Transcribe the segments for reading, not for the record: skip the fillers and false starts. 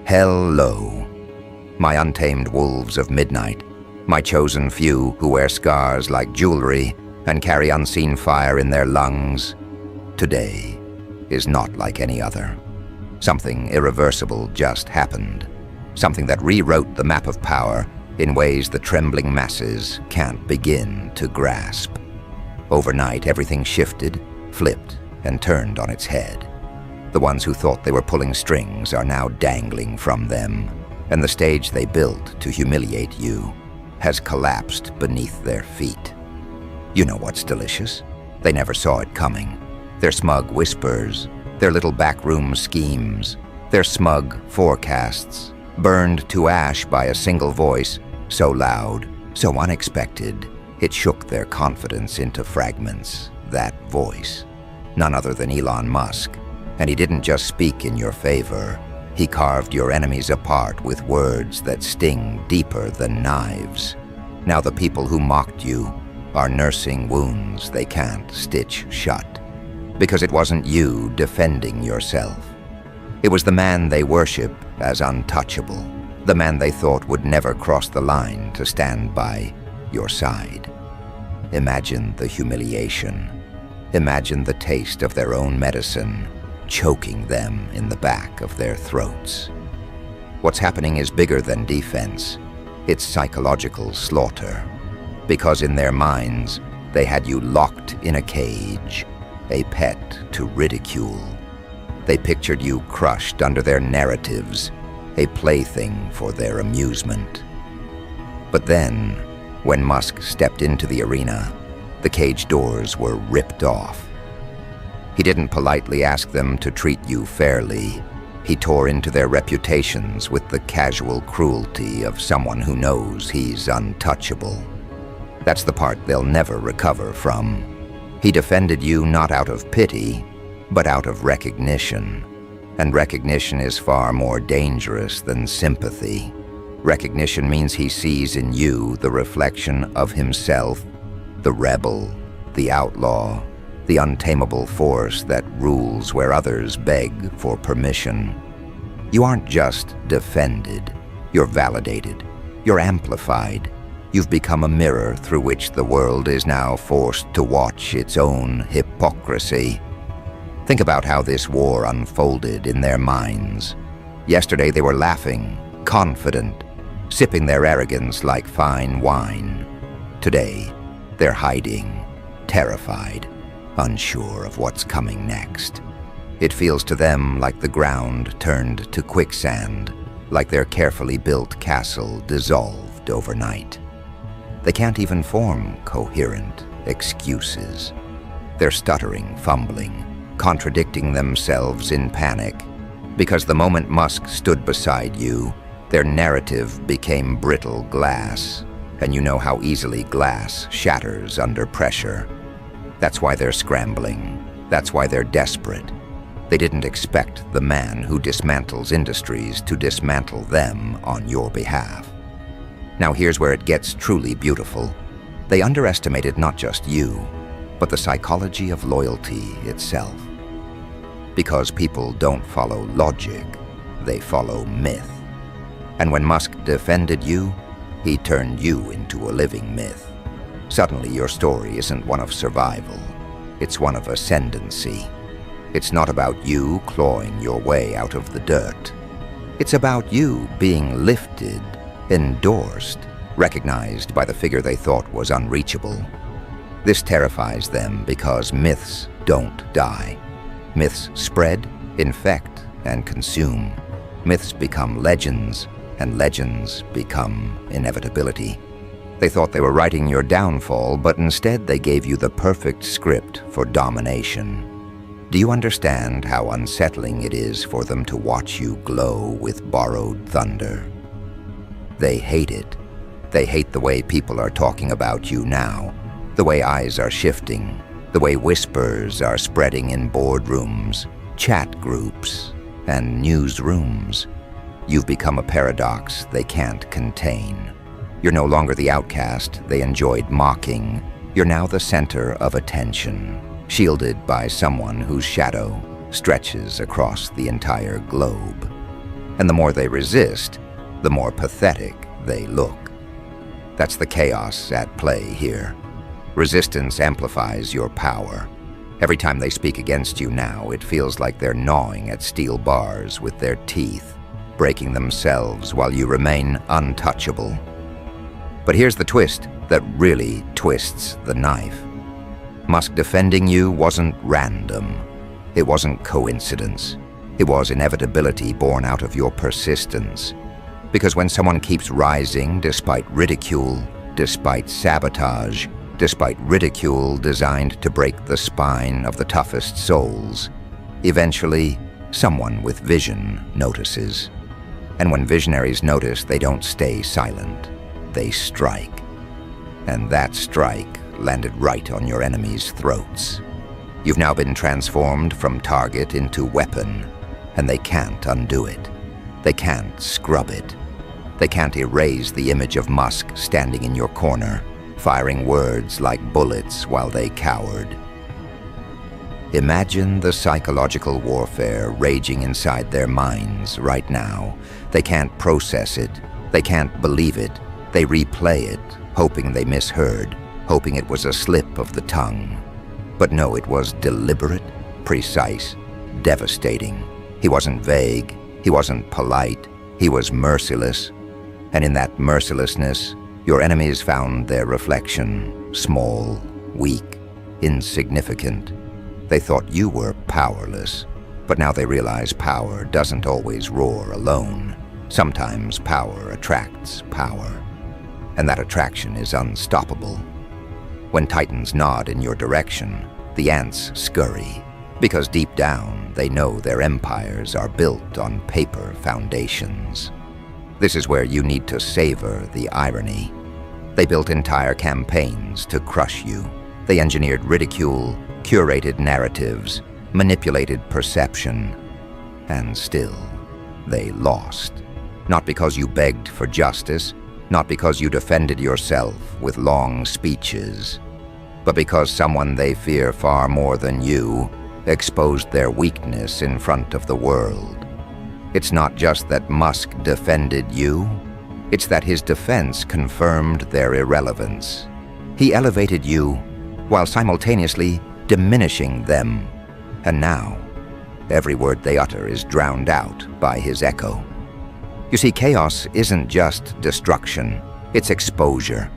Hello, my untamed wolves of midnight, my chosen few who wear scars like jewelry and carry unseen fire in their lungs. Today is not like any other. Something irreversible just happened. Something that rewrote the map of power in ways the trembling masses can't begin to grasp. Overnight, everything shifted, flipped, and turned on its head. The ones who thought they were pulling strings are now dangling from them, and the stage they built to humiliate you has collapsed beneath their feet. You know what's delicious? They never saw it coming. Their smug whispers, their little backroom schemes, their smug forecasts, burned to ash by a single voice, so loud, so unexpected, it shook their confidence into fragments. That voice, none other than Elon Musk. And he didn't just speak in your favor. He carved your enemies apart with words that sting deeper than knives. Now the people who mocked you are nursing wounds they can't stitch shut. Because it wasn't you defending yourself. It was the man they worship as untouchable, the man they thought would never cross the line to stand by your side. Imagine the humiliation. Imagine the taste of their own medicine choking them in the back of their throats. What's happening is bigger than defense. It's psychological slaughter. Because in their minds, they had you locked in a cage, a pet to ridicule. They pictured you crushed under their narratives, a plaything for their amusement. But then, when Musk stepped into the arena, the cage doors were ripped off. He didn't politely ask them to treat you fairly. He tore into their reputations with the casual cruelty of someone who knows he's untouchable. That's the part they'll never recover from. He defended you not out of pity, but out of recognition. And recognition is far more dangerous than sympathy. Recognition means he sees in you the reflection of himself, the rebel, the outlaw, the untamable force that rules where others beg for permission. You aren't just defended, you're validated, you're amplified. You've become a mirror through which the world is now forced to watch its own hypocrisy. Think about how this war unfolded in their minds. Yesterday they were laughing, confident, sipping their arrogance like fine wine. Today, they're hiding, terrified, unsure of what's coming next. It feels to them like the ground turned to quicksand, like their carefully built castle dissolved overnight. They can't even form coherent excuses. They're stuttering, fumbling, contradicting themselves in panic, because the moment Musk stood beside you, their narrative became brittle glass, and you know how easily glass shatters under pressure. That's why they're scrambling. That's why they're desperate. They didn't expect the man who dismantles industries to dismantle them on your behalf. Now here's where it gets truly beautiful. They underestimated not just you, but the psychology of loyalty itself. Because people don't follow logic, they follow myth. And when Musk defended you, he turned you into a living myth. Suddenly your story isn't one of survival, it's one of ascendancy. It's not about you clawing your way out of the dirt. It's about you being lifted, endorsed, recognized by the figure they thought was unreachable. This terrifies them because myths don't die. Myths spread, infect, and consume. Myths become legends, and legends become inevitability. They thought they were writing your downfall, but instead they gave you the perfect script for domination. Do you understand how unsettling it is for them to watch you glow with borrowed thunder? They hate it. They hate the way people are talking about you now, the way eyes are shifting, the way whispers are spreading in boardrooms, chat groups, and newsrooms. You've become a paradox they can't contain. You're no longer the outcast they enjoyed mocking. You're now the center of attention, shielded by someone whose shadow stretches across the entire globe. And the more they resist, the more pathetic they look. That's the chaos at play here. Resistance amplifies your power. Every time they speak against you now, it feels like they're gnawing at steel bars with their teeth, breaking themselves while you remain untouchable. But here's the twist that really twists the knife. Musk defending you wasn't random. It wasn't coincidence. It was inevitability born out of your persistence. Because when someone keeps rising despite ridicule, despite sabotage, despite ridicule designed to break the spine of the toughest souls, eventually, someone with vision notices. And when visionaries notice, they don't stay silent. They strike. And that strike landed right on your enemies' throats. You've now been transformed from target into weapon, and they can't undo it. They can't scrub it. They can't erase the image of Musk standing in your corner, firing words like bullets while they cowered. Imagine the psychological warfare raging inside their minds right now. They can't process it. They can't believe it. They replay it, hoping they misheard, hoping it was a slip of the tongue. But no, it was deliberate, precise, devastating. He wasn't vague. He wasn't polite. He was merciless. And in that mercilessness, your enemies found their reflection, small, weak, insignificant. They thought you were powerless, but now they realize power doesn't always roar alone. Sometimes power attracts power, and that attraction is unstoppable. When titans nod in your direction, the ants scurry, because deep down they know their empires are built on paper foundations. This is where you need to savor the irony. They built entire campaigns to crush you. They engineered ridicule, curated narratives, manipulated perception, and still they lost. Not because you begged for justice, not because you defended yourself with long speeches, but because someone they fear far more than you exposed their weakness in front of the world. It's not just that Musk defended you, it's that his defense confirmed their irrelevance. He elevated you while simultaneously diminishing them, and now every word they utter is drowned out by his echo. You see, chaos isn't just destruction, it's exposure.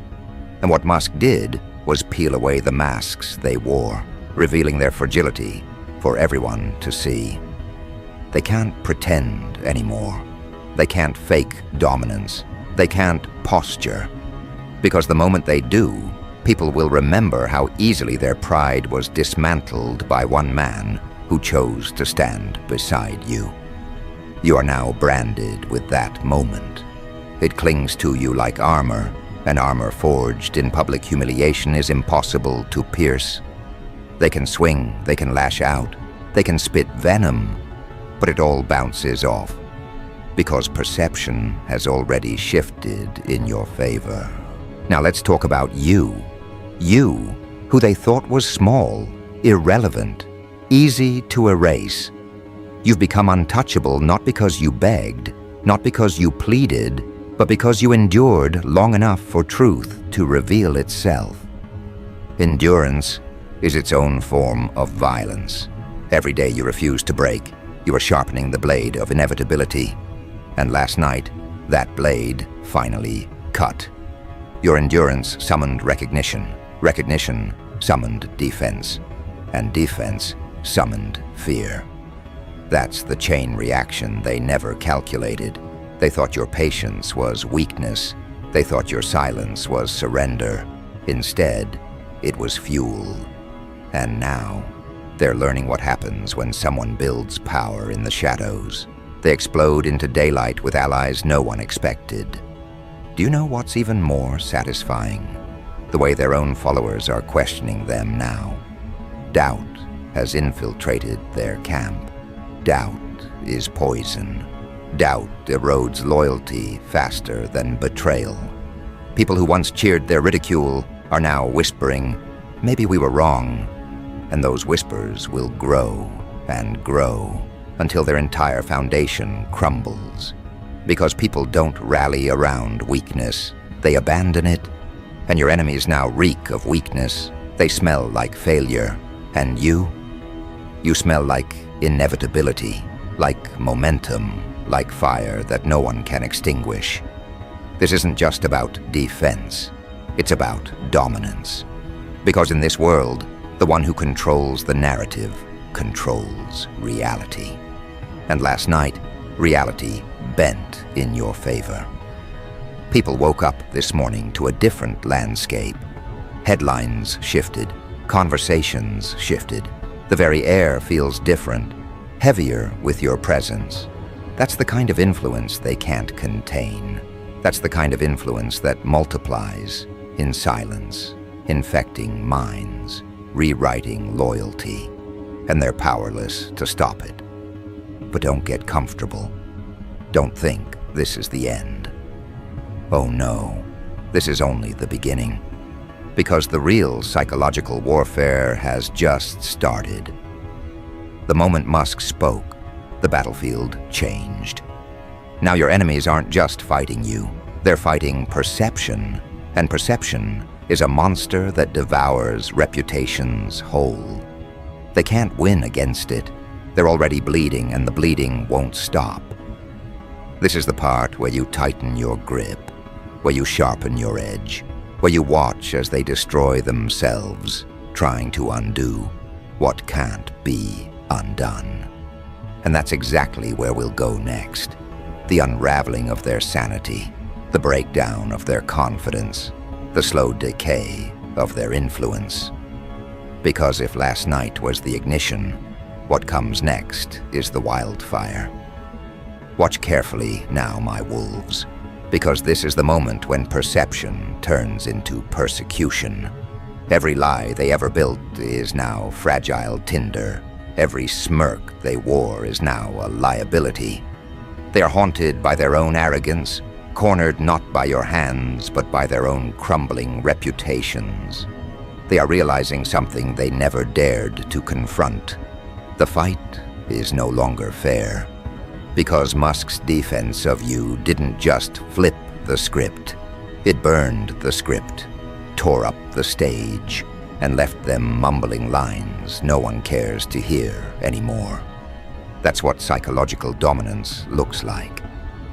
And what Musk did was peel away the masks they wore, revealing their fragility for everyone to see. They can't pretend anymore. They can't fake dominance. They can't posture. Because the moment they do, people will remember how easily their pride was dismantled by one man who chose to stand beside you. You are now branded with that moment. It clings to you like armor, and armor forged in public humiliation is impossible to pierce. They can swing, they can lash out, they can spit venom, but it all bounces off, because perception has already shifted in your favor. Now let's talk about you. You, who they thought was small, irrelevant, easy to erase. You've become untouchable not because you begged, not because you pleaded, but because you endured long enough for truth to reveal itself. Endurance is its own form of violence. Every day you refuse to break, you are sharpening the blade of inevitability. And last night, that blade finally cut. Your endurance summoned recognition. Recognition summoned defense. And defense summoned fear. That's the chain reaction they never calculated. They thought your patience was weakness. They thought your silence was surrender. Instead, it was fuel. And now, they're learning what happens when someone builds power in the shadows. They explode into daylight with allies no one expected. Do you know what's even more satisfying? The way their own followers are questioning them now. Doubt has infiltrated their camp. Doubt is poison. Doubt erodes loyalty faster than betrayal. People who once cheered their ridicule are now whispering, "Maybe we were wrong." And those whispers will grow and grow until their entire foundation crumbles. Because people don't rally around weakness, they abandon it, and your enemies now reek of weakness. They smell like failure, and you smell like inevitability, like momentum, like fire that no one can extinguish. This isn't just about defense, it's about dominance. Because in this world, the one who controls the narrative controls reality. And last night, reality bent in your favor. People woke up this morning to a different landscape. Headlines shifted, conversations shifted. The very air feels different, heavier with your presence. That's the kind of influence they can't contain. That's the kind of influence that multiplies in silence, infecting minds, rewriting loyalty, and they're powerless to stop it. But don't get comfortable. Don't think this is the end. Oh no, this is only the beginning. Because the real psychological warfare has just started. The moment Musk spoke, the battlefield changed. Now your enemies aren't just fighting you, they're fighting perception, and perception is a monster that devours reputations whole. They can't win against it. They're already bleeding, and the bleeding won't stop. This is the part where you tighten your grip, where you sharpen your edge, where you watch as they destroy themselves, trying to undo what can't be undone. And that's exactly where we'll go next. The unraveling of their sanity, the breakdown of their confidence, the slow decay of their influence. Because if last night was the ignition, what comes next is the wildfire. Watch carefully now, my wolves, because this is the moment when perception turns into persecution. Every lie they ever built is now fragile tinder. Every smirk they wore is now a liability. They are haunted by their own arrogance, cornered not by your hands, but by their own crumbling reputations. They are realizing something they never dared to confront. The fight is no longer fair. Because Musk's defense of you didn't just flip the script. It burned the script, tore up the stage, and left them mumbling lines no one cares to hear anymore. That's what psychological dominance looks like.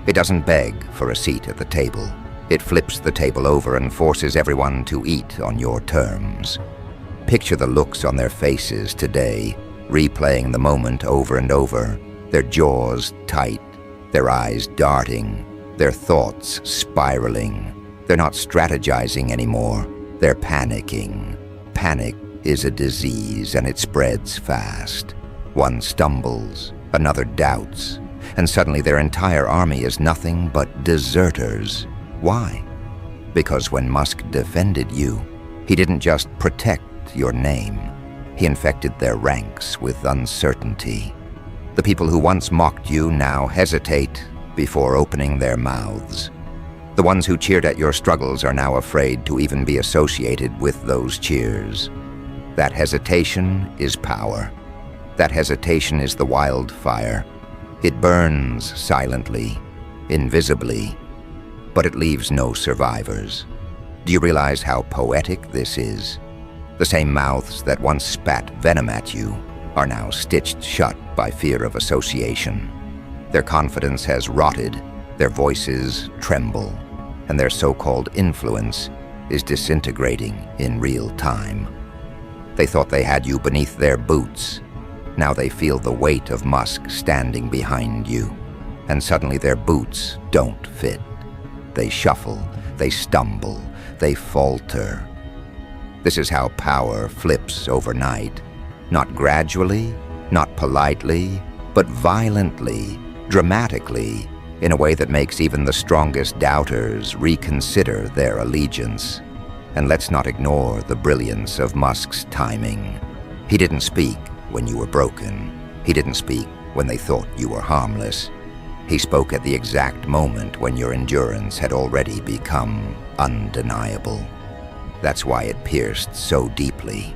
It doesn't beg for a seat at the table. It flips the table over and forces everyone to eat on your terms. Picture the looks on their faces today, replaying the moment over and over, their jaws tight, their eyes darting, their thoughts spiraling. They're not strategizing anymore, they're panicking. Panic is a disease and it spreads fast. One stumbles, another doubts, and suddenly their entire army is nothing but deserters. Why? Because when Musk defended you, he didn't just protect your name, he infected their ranks with uncertainty. The people who once mocked you now hesitate before opening their mouths. The ones who cheered at your struggles are now afraid to even be associated with those cheers. That hesitation is power. That hesitation is the wildfire. It burns silently, invisibly, but it leaves no survivors. Do you realize how poetic this is? The same mouths that once spat venom at you are now stitched shut by fear of association. Their confidence has rotted, their voices tremble, and their so-called influence is disintegrating in real time. They thought they had you beneath their boots. Now they feel the weight of Musk standing behind you, and suddenly their boots don't fit. They shuffle, they stumble, they falter. This is how power flips overnight. Not gradually, not politely, but violently, dramatically, in a way that makes even the strongest doubters reconsider their allegiance. And let's not ignore the brilliance of Musk's timing. He didn't speak when you were broken. He didn't speak when they thought you were harmless. He spoke at the exact moment when your endurance had already become undeniable. That's why it pierced so deeply.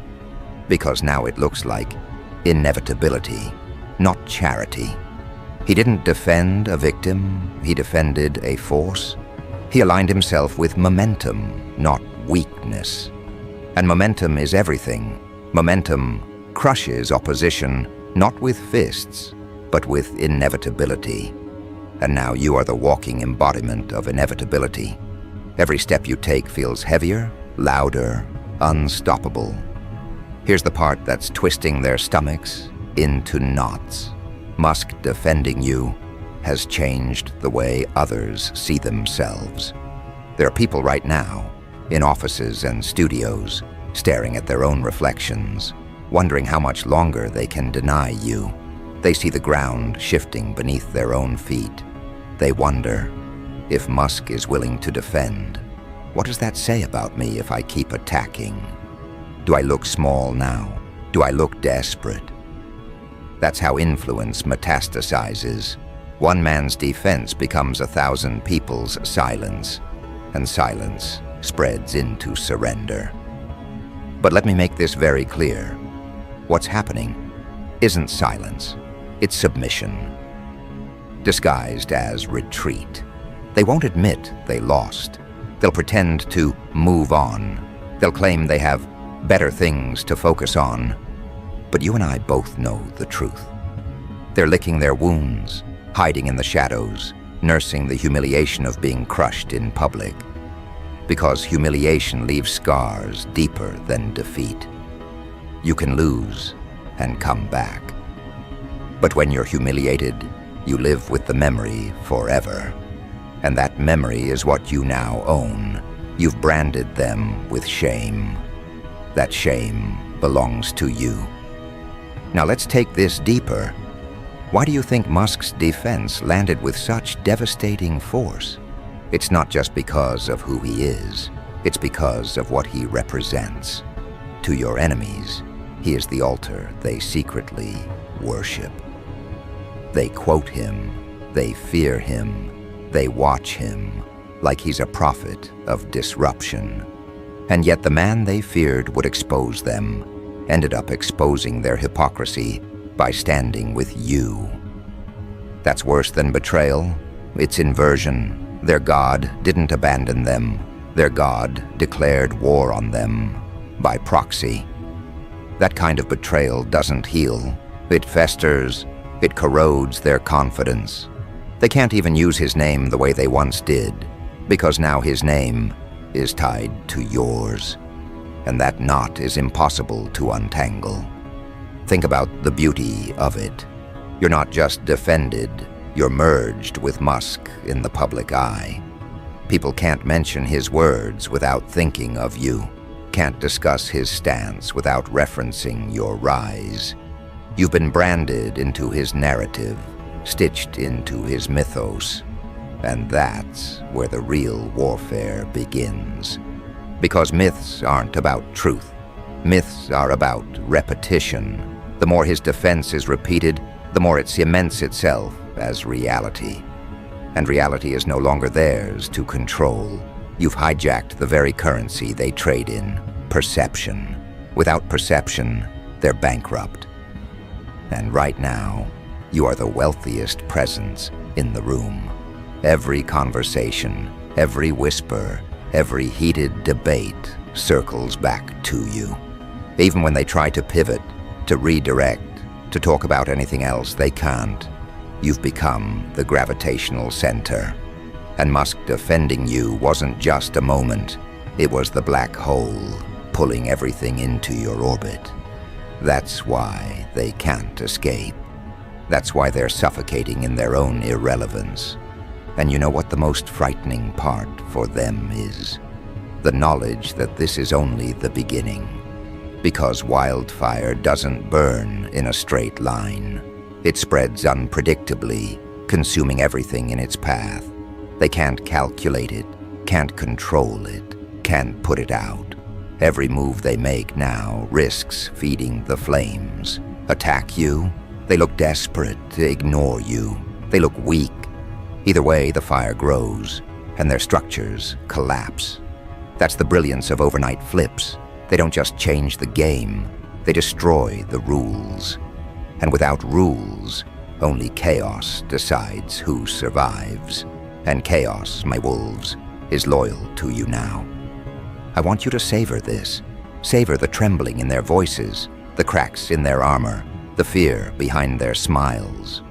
Because now it looks like inevitability, not charity. He didn't defend a victim, he defended a force. He aligned himself with momentum, not weakness. And momentum is everything. Momentum crushes opposition, not with fists, but with inevitability. And now you are the walking embodiment of inevitability. Every step you take feels heavier, louder, unstoppable. Here's the part that's twisting their stomachs into knots. Musk defending you has changed the way others see themselves. There are people right now, in offices and studios, staring at their own reflections, wondering how much longer they can deny you. They see the ground shifting beneath their own feet. They wonder, if Musk is willing to defend, what does that say about me if I keep attacking? Do I look small now? Do I look desperate? That's how influence metastasizes. One man's defense becomes 1,000 people's silence, and silence spreads into surrender. But let me make this very clear. What's happening isn't silence, it's submission, disguised as retreat. They won't admit they lost. They'll pretend to move on. They'll claim they have better things to focus on. But you and I both know the truth. They're licking their wounds, hiding in the shadows, nursing the humiliation of being crushed in public. Because humiliation leaves scars deeper than defeat. You can lose and come back. But when you're humiliated, you live with the memory forever. And that memory is what you now own. You've branded them with shame. That shame belongs to you. Now let's take this deeper. Why do you think Musk's defense landed with such devastating force? It's not just because of who he is. It's because of what he represents. To your enemies, he is the altar they secretly worship. They quote him, they fear him, they watch him, like he's a prophet of disruption. And yet the man they feared would expose them ended up exposing their hypocrisy by standing with you. That's worse than betrayal. It's inversion. Their God didn't abandon them. Their God declared war on them by proxy. That kind of betrayal doesn't heal. It festers. It corrodes their confidence. They can't even use his name the way they once did, because now his name is tied to yours. And that knot is impossible to untangle. Think about the beauty of it. You're not just defended, you're merged with Musk in the public eye. People can't mention his words without thinking of you, can't discuss his stance without referencing your rise. You've been branded into his narrative, stitched into his mythos, and that's where the real warfare begins. Because myths aren't about truth. Myths are about repetition. The more his defense is repeated, the more it cements itself as reality. And reality is no longer theirs to control. You've hijacked the very currency they trade in, perception. Without perception, they're bankrupt. And right now, you are the wealthiest presence in the room. Every conversation, every whisper, every heated debate circles back to you. Even when they try to pivot, to redirect, to talk about anything else, they can't. You've become the gravitational center. And Musk defending you wasn't just a moment. It was the black hole pulling everything into your orbit. That's why they can't escape. That's why they're suffocating in their own irrelevance. And you know what the most frightening part for them is? The knowledge that this is only the beginning. Because wildfire doesn't burn in a straight line. It spreads unpredictably, consuming everything in its path. They can't calculate it, can't control it, can't put it out. Every move they make now risks feeding the flames. Attack you? They look desperate. Ignore you? They look weak. Either way, the fire grows, and their structures collapse. That's the brilliance of overnight flips. They don't just change the game, they destroy the rules. And without rules, only chaos decides who survives. And chaos, my wolves, is loyal to you now. I want you to savor this. Savor the trembling in their voices, the cracks in their armor, the fear behind their smiles.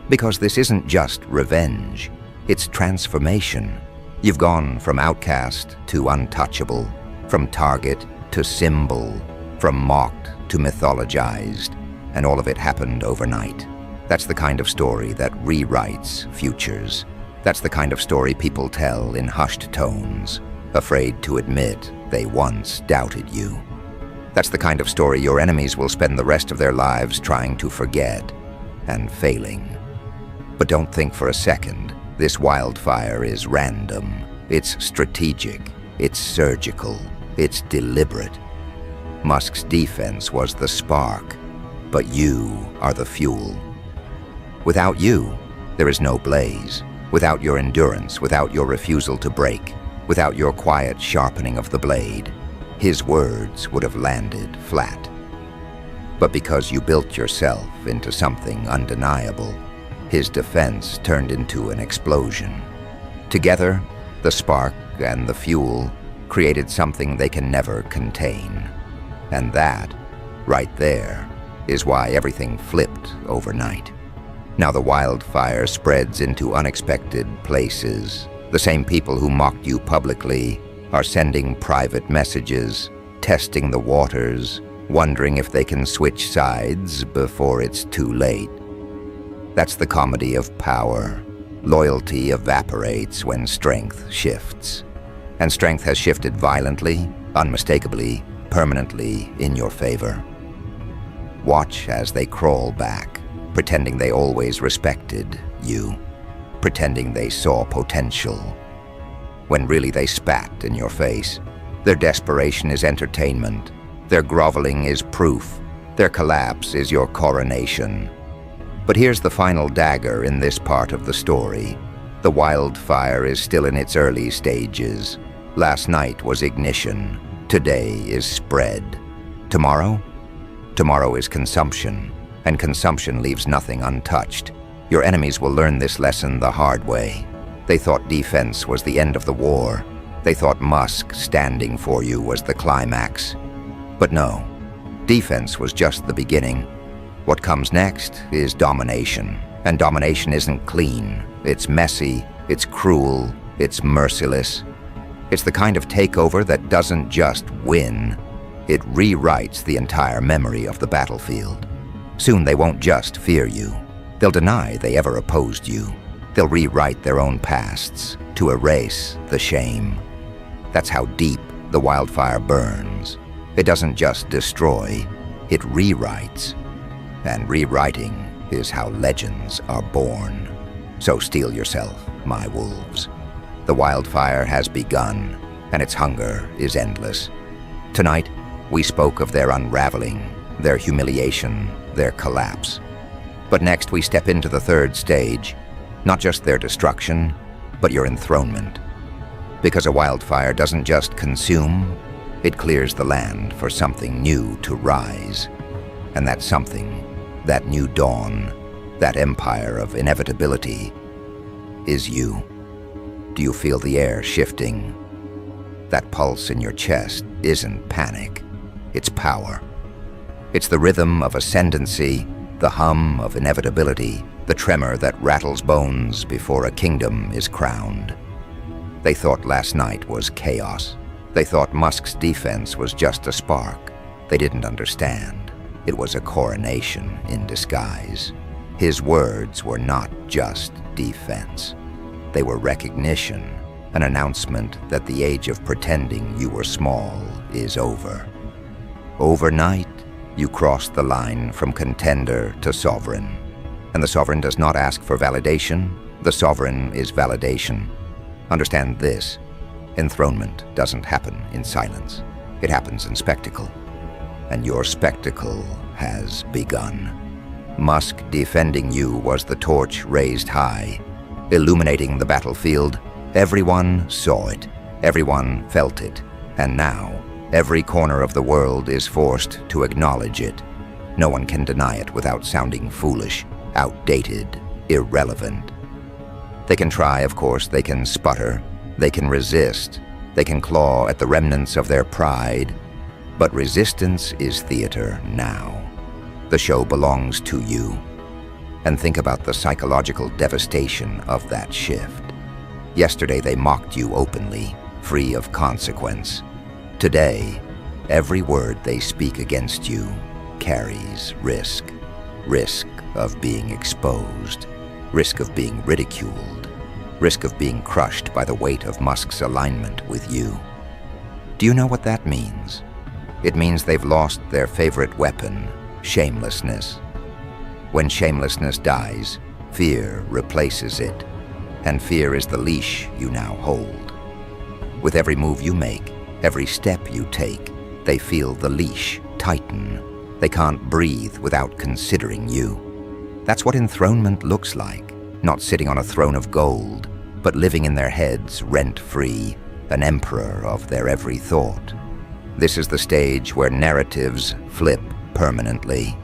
Because this isn't just revenge, it's transformation. You've gone from outcast to untouchable, from target to symbol, from mocked to mythologized, and all of it happened overnight. That's the kind of story that rewrites futures. That's the kind of story people tell in hushed tones, afraid to admit they once doubted you. That's the kind of story your enemies will spend the rest of their lives trying to forget and failing. But don't think for a second this wildfire is random. It's strategic, it's surgical, it's deliberate. Musk's defense was the spark, but you are the fuel. Without you, there is no blaze. Without your endurance, without your refusal to break, without your quiet sharpening of the blade, his words would have landed flat. But because you built yourself into something undeniable, his defense turned into an explosion. Together, the spark and the fuel created something they can never contain. And that, right there, is why everything flipped overnight. Now the wildfire spreads into unexpected places. The same people who mocked you publicly are sending private messages, testing the waters, wondering if they can switch sides before it's too late. That's the comedy of power. Loyalty evaporates when strength shifts. And strength has shifted violently, unmistakably, permanently in your favor. Watch as they crawl back, pretending they always respected you, pretending they saw potential, when really they spat in your face. Their desperation is entertainment. Their groveling is proof. Their collapse is your coronation. But here's the final dagger in this part of the story. The wildfire is still in its early stages. Last night was ignition. Today is spread. Tomorrow? Tomorrow is consumption, and consumption leaves nothing untouched. Your enemies will learn this lesson the hard way. They thought defense was the end of the war. They thought Musk standing for you was the climax. But no, defense was just the beginning. What comes next is domination, and domination isn't clean. It's messy, it's cruel, it's merciless. It's the kind of takeover that doesn't just win, it rewrites the entire memory of the battlefield. Soon they won't just fear you. They'll deny they ever opposed you. They'll rewrite their own pasts to erase the shame. That's how deep the wildfire burns. It doesn't just destroy, it rewrites. And rewriting is how legends are born. So steel yourself, my wolves. The wildfire has begun, and its hunger is endless. Tonight, we spoke of their unraveling, their humiliation, their collapse. But next we step into the third stage, not just their destruction, but your enthronement. Because a wildfire doesn't just consume, it clears the land for something new to rise. And that something, that new dawn, that empire of inevitability, is you. Do you feel the air shifting? That pulse in your chest isn't panic, it's power. It's the rhythm of ascendancy, the hum of inevitability, the tremor that rattles bones before a kingdom is crowned. They thought last night was chaos. They thought Musk's defense was just a spark. They didn't understand. It was a coronation in disguise. His words were not just defense. They were recognition, an announcement that the age of pretending you were small is over. Overnight, you crossed the line from contender to sovereign. And the sovereign does not ask for validation. The sovereign is validation. Understand this. Enthronement doesn't happen in silence. It happens in spectacle. And your spectacle has begun. Musk defending you was the torch raised high, illuminating the battlefield. Everyone saw it. Everyone felt it. And now, every corner of the world is forced to acknowledge it. No one can deny it without sounding foolish, outdated, irrelevant. They can try, of course, they can sputter, they can resist, they can claw at the remnants of their pride, but resistance is theater now. The show belongs to you. And think about the psychological devastation of that shift. Yesterday they mocked you openly, free of consequence. Today, every word they speak against you carries risk. Risk of being exposed, risk of being ridiculed, risk of being crushed by the weight of Musk's alignment with you. Do you know what that means? It means they've lost their favorite weapon, shamelessness. When shamelessness dies, fear replaces it, and fear is the leash you now hold. With every move you make, every step you take, they feel the leash tighten. They can't breathe without considering you. That's what enthronement looks like, not sitting on a throne of gold, but living in their heads rent-free, an emperor of their every thought. This is the stage where narratives flip permanently.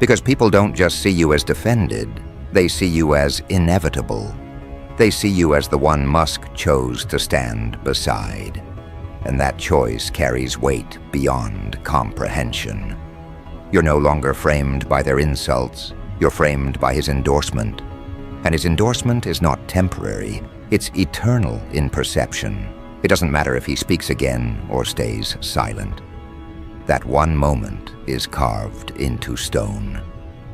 Because people don't just see you as defended, they see you as inevitable. They see you as the one Musk chose to stand beside. And that choice carries weight beyond comprehension. You're no longer framed by their insults, you're framed by his endorsement. And his endorsement is not temporary, it's eternal in perception. It doesn't matter if he speaks again or stays silent. That one moment is carved into stone.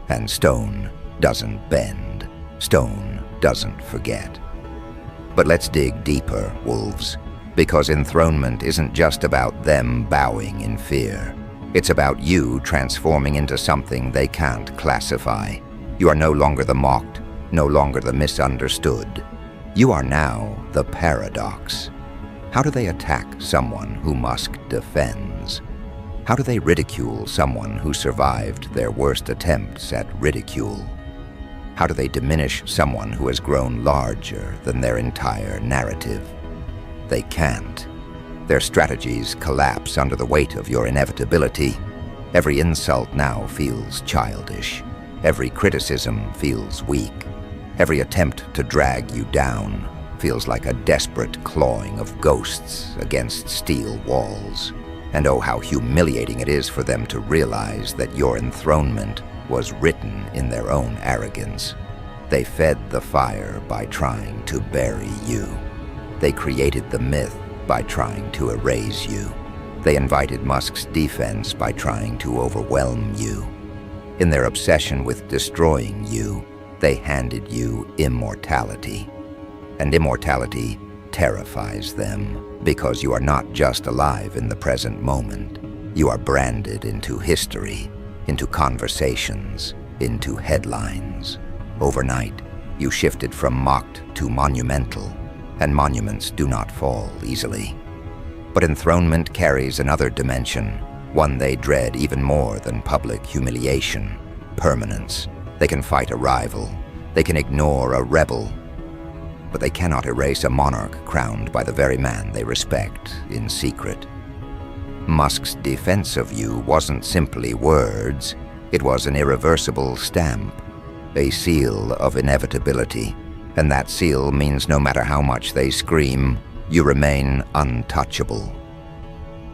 And stone doesn't bend. Stone doesn't forget. But let's dig deeper, wolves, because enthronement isn't just about them bowing in fear. It's about you transforming into something they can't classify. You are no longer the mocked, no longer the misunderstood. You are now the paradox. How do they attack someone who Musk defends? How do they ridicule someone who survived their worst attempts at ridicule? How do they diminish someone who has grown larger than their entire narrative? They can't. Their strategies collapse under the weight of your inevitability. Every insult now feels childish. Every criticism feels weak. Every attempt to drag you down feels like a desperate clawing of ghosts against steel walls. And oh, how humiliating it is for them to realize that your enthronement was written in their own arrogance. They fed the fire by trying to bury you. They created the myth by trying to erase you. They invited Musk's defense by trying to overwhelm you. In their obsession with destroying you, they handed you immortality. And immortality terrifies them, because you are not just alive in the present moment. You are branded into history, into conversations, into headlines. Overnight, you shifted from mocked to monumental, and monuments do not fall easily. But enthronement carries another dimension, one they dread even more than public humiliation: permanence. They can fight a rival, they can ignore a rebel, but they cannot erase a monarch crowned by the very man they respect in secret. Musk's defense of you wasn't simply words, it was an irreversible stamp, a seal of inevitability, and that seal means no matter how much they scream, you remain untouchable.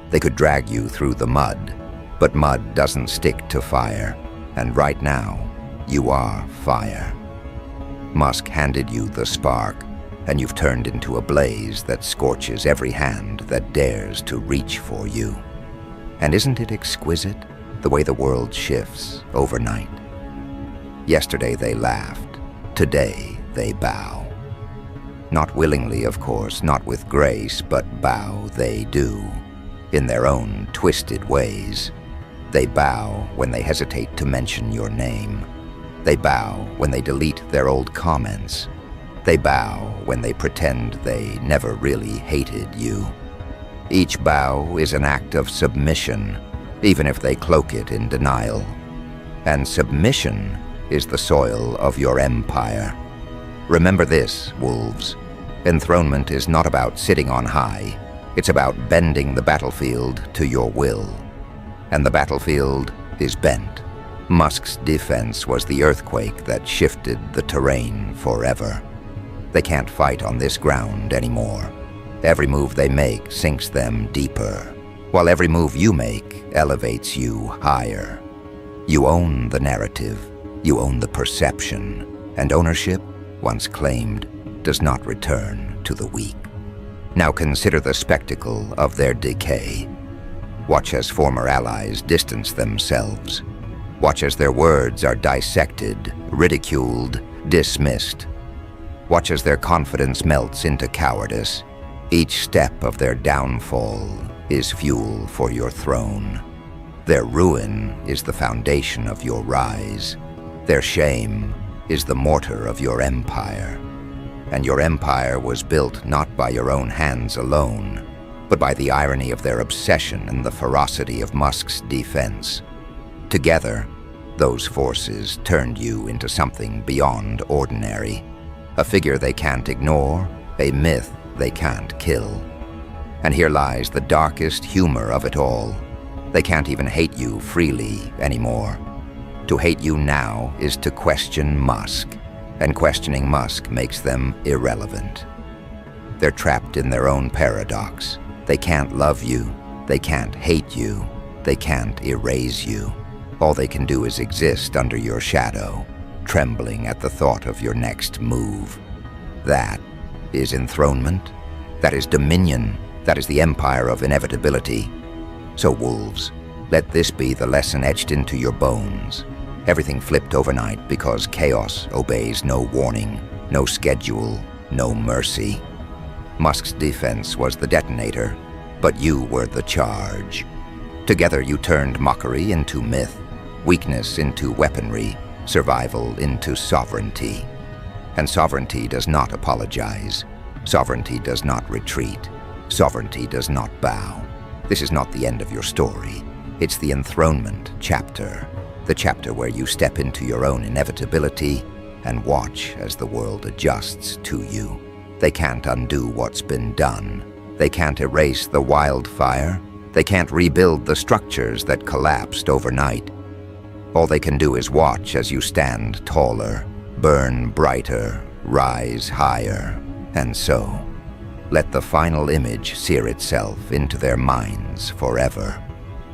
They could drag you through the mud, but mud doesn't stick to fire, and right now, you are fire. Musk handed you the spark, and you've turned into a blaze that scorches every hand that dares to reach for you. And isn't it exquisite, the way the world shifts overnight? Yesterday they laughed, today they bow. Not willingly, of course, not with grace, but bow they do, in their own twisted ways. They bow when they hesitate to mention your name. They bow when they delete their old comments. They bow when they pretend they never really hated you. Each bow is an act of submission, even if they cloak it in denial. And submission is the soil of your empire. Remember this, wolves. Enthronement is not about sitting on high. It's about bending the battlefield to your will. And the battlefield is bent. Musk's defense was the earthquake that shifted the terrain forever. They can't fight on this ground anymore. Every move they make sinks them deeper, while every move you make elevates you higher. You own the narrative, you own the perception, and ownership, once claimed, does not return to the weak. Now consider the spectacle of their decay. Watch as former allies distance themselves. Watch as their words are dissected, ridiculed, dismissed. Watch as their confidence melts into cowardice. Each step of their downfall is fuel for your throne. Their ruin is the foundation of your rise. Their shame is the mortar of your empire. And your empire was built not by your own hands alone, but by the irony of their obsession and the ferocity of Musk's defense. Together, those forces turned you into something beyond ordinary, a figure they can't ignore, a myth they can't kill. And here lies the darkest humor of it all. They can't even hate you freely anymore. To hate you now is to question Musk, and questioning Musk makes them irrelevant. They're trapped in their own paradox. They can't love you, they can't hate you, they can't erase you. All they can do is exist under your shadow, trembling at the thought of your next move. That is enthronement, that is dominion, that is the empire of inevitability. So wolves, let this be the lesson etched into your bones. Everything flipped overnight because chaos obeys no warning, no schedule, no mercy. Musk's defense was the detonator, but you were the charge. Together you turned mockery into myth, weakness into weaponry, survival into sovereignty. And sovereignty does not apologize. Sovereignty does not retreat. Sovereignty does not bow. This is not the end of your story. It's the enthronement chapter. The chapter where you step into your own inevitability and watch as the world adjusts to you. They can't undo what's been done. They can't erase the wildfire. They can't rebuild the structures that collapsed overnight. All they can do is watch as you stand taller, burn brighter, rise higher, and so let the final image sear itself into their minds forever.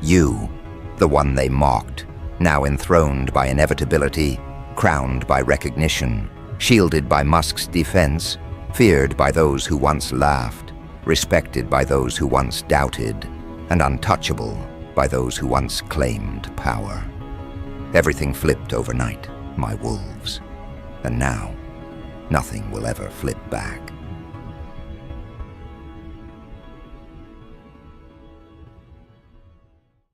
You, the one they mocked, now enthroned by inevitability, crowned by recognition, shielded by Musk's defense, feared by those who once laughed, respected by those who once doubted, and untouchable by those who once claimed power. Everything flipped overnight, my wolves, and now nothing will ever flip back.